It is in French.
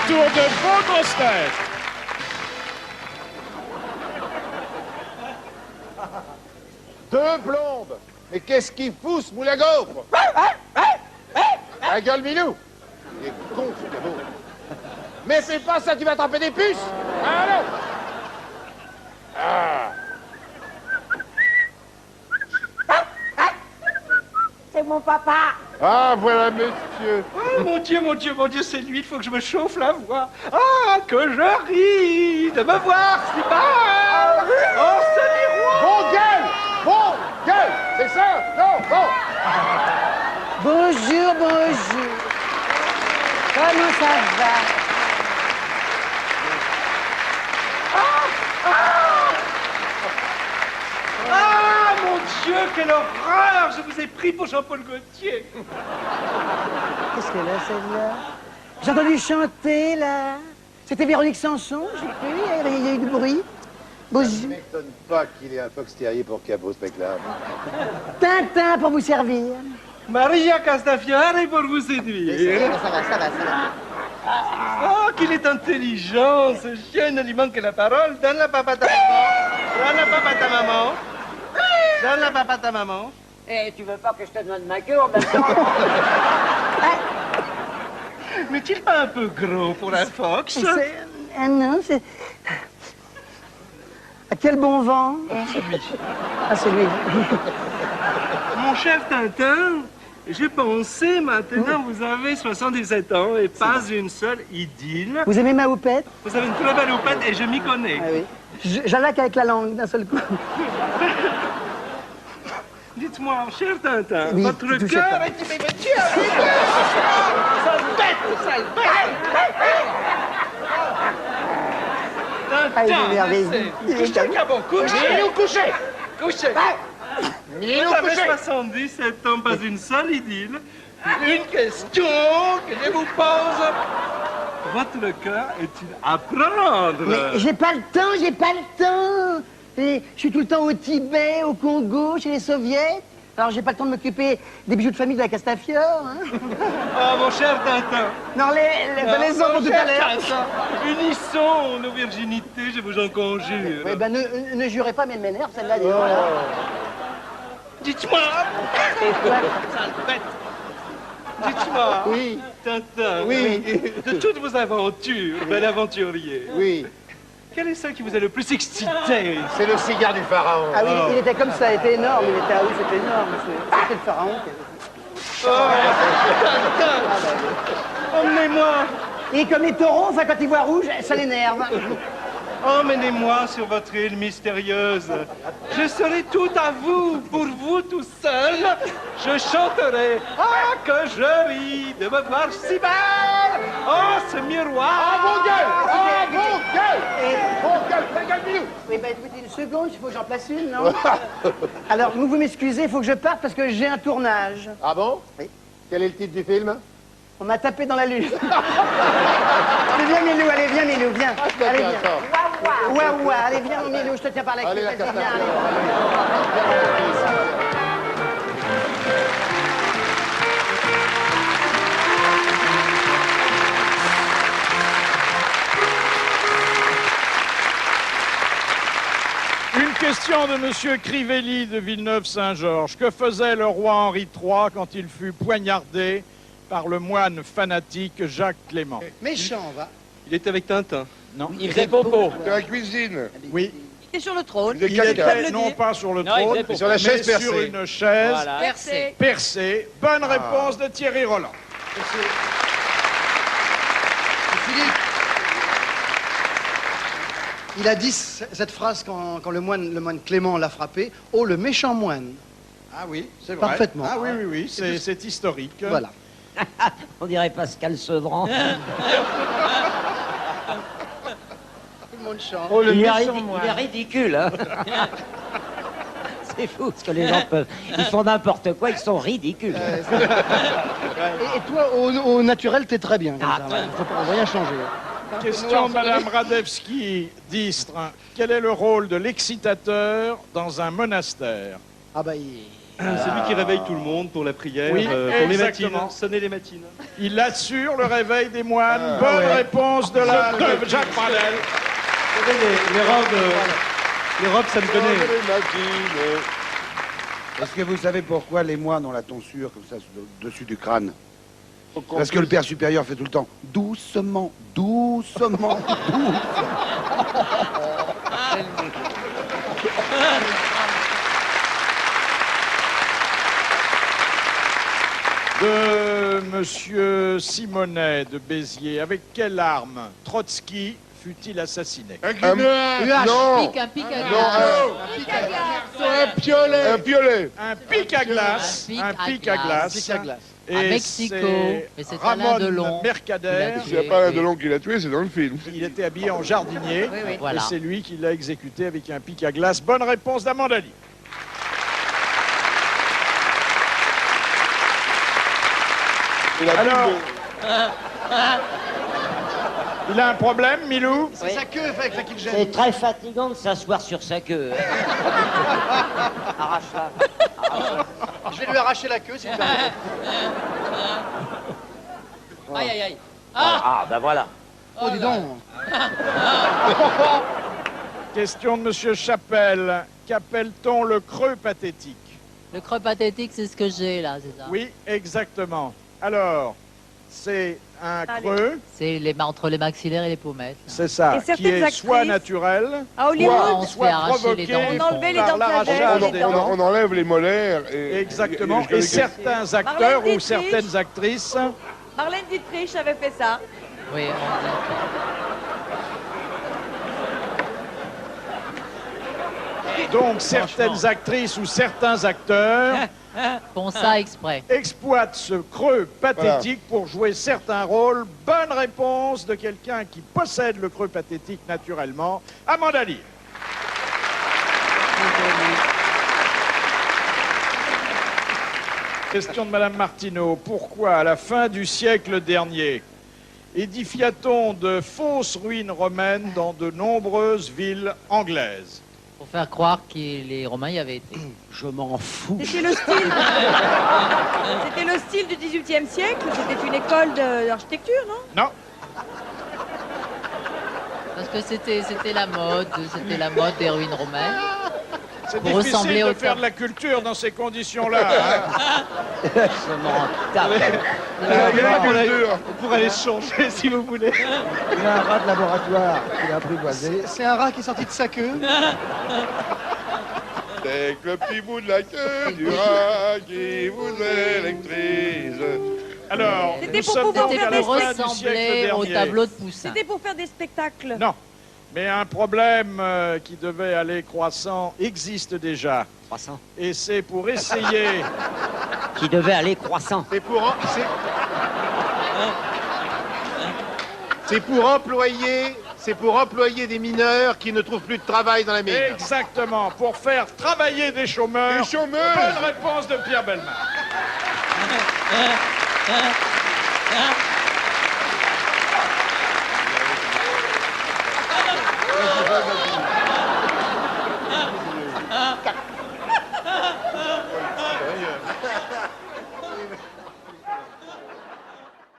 tour de vos grosses têtes. Deux plombes. Mais qu'est-ce qu'il fout, ce moule à gaufre? La gueule, Milou. Il est con, ce cabot. Mais fais pas ça, tu vas attraper des puces. Allô. Ah. C'est mon papa. Ah, voilà, monsieur. Oh, mon Dieu, c'est lui, il faut que je me chauffe la voix. Ah, que je ris de me voir si mal. Oh, ce miroir. Bon gueule, c'est ça? Non, bon. Bonjour, bonjour. Comment ça va? Ah, mon Dieu, quelle horreur. Je vous ai pris pour Jean-Paul Gaultier. Qu'est-ce qu'elle a, celle-là? J'ai entendu chanter, là. C'était Véronique Sanson, j'ai cru. Il y a eu du bruit. Ça ne Bonjour. m'étonne pas qu'il ait un fox terrier pour cabot, ce mec-là. Tintin pour vous servir. Maria Castafiore pour vous séduire. Ça va. Oh, qu'il est intelligent, ce chien ne lui manque que la parole. Donne la papa à ta maman. Donne la papa à ta maman. Donne la papa à ta maman. Eh, tu veux pas que je te donne ma queue en même temps? N'est-il pas un peu gros pour un fox? Ah non, c'est... À quel bon vent? Ah, c'est lui. Mon cher Tintin, j'ai pensé, maintenant vous avez 77 ans et pas une seule idylle. Vous aimez ma houppette? Vous avez une très belle houppette et je m'y connais. Ah oui. J'allaque avec la langue d'un seul coup. Dites-moi, cher Tintin, Oui, votre touchez cœur pas. est... Mais Dieu, sale bête. Ah, il est Tintin, merveilleux. laissez. Il est Couchez, cabot, couchez. Milou, couché. Couchez. Milou, Vous avez couché. 77 ans, pas une seule idylle. Une question que je vous pose. Votre cœur est-il à prendre? Mais j'ai pas le temps. Et je suis tout le temps au Tibet, au Congo, chez les soviets. Alors j'ai pas le temps de m'occuper des bijoux de famille de la Castafiore. Hein. Oh, mon cher Tintin. Non, les autres pour tout à l'heure. Unissons nos virginités, je vous en conjure. Oui, ben ne jurez pas, mais elle m'énerve, celle-là. dis donc, là. Dites-moi. Sale bête. Dites-moi. Oui. Tintin. Oui. De toutes vos aventures, bel aventurier. Oui, Quelle est celle qui vous a le plus excité? c'est le cigare du pharaon. Ah oui, il était comme ça, il était énorme. Il était, ah oui, c'était énorme. C'était le pharaon. Emmenez-moi. Et comme les taureaux, enfin, quand ils voient rouge, ça l'énerve. Emmenez-moi sur votre île mystérieuse. Je serai tout à vous, pour vous tout seul. Je chanterai. Ah, que je ris de me voir si belle. Oh, ce miroir. Ah, bon gueule. Ta gueule, Milou. Oui, ben écoutez, une seconde, il faut que j'en place une, non? Alors, vous m'excusez, il faut que je parte parce que j'ai un tournage. Ah bon? Oui. Quel est le titre du film? On m'a tapé dans la lune. Allez, viens, Milou, allez, viens, Milou, viens. Allez, viens. Ouah, allez, viens, Milou, je te tiens par la queue. Allez, la Vas-y, viens, Castafiore. allez. Une question de Monsieur Crivelli de Villeneuve-Saint-Georges. Que faisait le roi Henri III quand il fut poignardé par le moine fanatique Jacques Clément? Méchant, va. Il était avec Tintin. Non. Il faisait popo. De la cuisine. Oui. Il est sur le trône. De Il caca. était non pas sur le Non, il trône, faisait Mais sur la chaise mais percée. sur une chaise Voilà. Percé. percée. Bonne réponse de Thierry Roland. Il a dit cette phrase quand le moine Clément l'a frappé. Oh, le méchant moine. Ah oui, c'est vrai. Parfaitement. Ah oui, c'est historique. Voilà. On dirait Pascal Sevran. Tout le monde chante. Oh, le Il est, méchant il est ridicule, hein. C'est fou, ce que les gens peuvent... Ils font n'importe quoi, ils sont ridicules. Et toi, au naturel, t'es très bien. Ah, Comme ça, faut pas rien changer. Question de Madame Radewski d'Istres. Quel est le rôle de l'excitateur dans un monastère? Ah bah, C'est lui qui réveille tout le monde pour la prière, Oui, pour les exactement. matines, sonner les matines. Il assure le réveil des moines. Bonne réponse de Jacques Pradel. Vous savez, les robes, ça me connaît. Est-ce que vous savez pourquoi les moines ont la tonsure comme ça au-dessus du crâne? Parce que le père supérieur fait tout le temps doucement, doucement, doucement. De Monsieur Simonet de Béziers. Avec quelle arme Trotsky fut-il assassiné? Un non, Un pic à non, un piolet. Un piolet. Un pic à glace. Un pic à glace. pic à glace. Et À Mexico. c'est Mais c'est Alain Delon. Ramon Mercader. Il a C'est pas Alain Delon qui l'a tué, c'est dans le film. Il était habillé en jardinier. Et Voilà. c'est lui qui l'a exécuté avec un pic à glace. Bonne réponse d'Amandali. Alors, il a un problème, Milou? c'est sa queue avec laquelle C'est gêne. très fatigant de s'asseoir sur sa queue. Arrache-la. Je vais lui arracher la queue, s'il vous plaît. Aïe, aïe, aïe. Ah, ben voilà. Oh, dis donc. Question de Monsieur Chapelle. Qu'appelle-t-on le creux pathétique? Le creux pathétique, c'est ce que j'ai là, c'est ça? Oui, exactement. Alors, c'est un creux, C'est entre les maxillaires et les pommettes. là. c'est ça, Et qui certaines est soit actrices- naturel, À Hollywood, On se fait soit arracher les dents. provoqué on enlevait les par dents de sagesse, l'arrachage les des dents. dents. On enlève les molaires Exactement. Et certains acteurs ou Dietrich. certaines actrices Marlène Dietrich avait fait ça. Oui, donc certaines actrices ou certains acteurs font ça exprès. exploitent ce creux pathétique pour jouer certains rôles. Bonne réponse de quelqu'un qui possède le creux pathétique naturellement. Amanda Lear. Question de Madame Martineau. Pourquoi, à la fin du siècle dernier, édifia-t-on de fausses ruines romaines dans de nombreuses villes anglaises? Pour faire croire que les Romains y avaient été. Je m'en fous. C'était le style. C'était le style du XVIIIe siècle. C'était une école d'architecture, non? Non. Parce que c'était la mode des ruines romaines. C'est Pour difficile ressembler de au faire temps. de la culture dans ces conditions-là. Hein. Je m'en tape. On pourrait les changer si vous voulez. Il a un rat de laboratoire qu'il a apprivoisé. C'est un rat qui est sorti de sa queue. C'est que le petit bout de la queue du rat qui vous électrise. Alors, C'était nous pour sommes pouvoir donc faire à des la Pour fin du siècle ressembler au dernier. tableau de Poussin. C'était pour faire des spectacles. Non. Mais un problème qui devait aller croissant existe déjà. Croissant. Et c'est pour essayer... Qui devait aller croissant. C'est pour employer des mineurs qui ne trouvent plus de travail dans la mine. Exactement, pour faire travailler des chômeurs. Les chômeurs. Bonne réponse de Pierre Bellemare.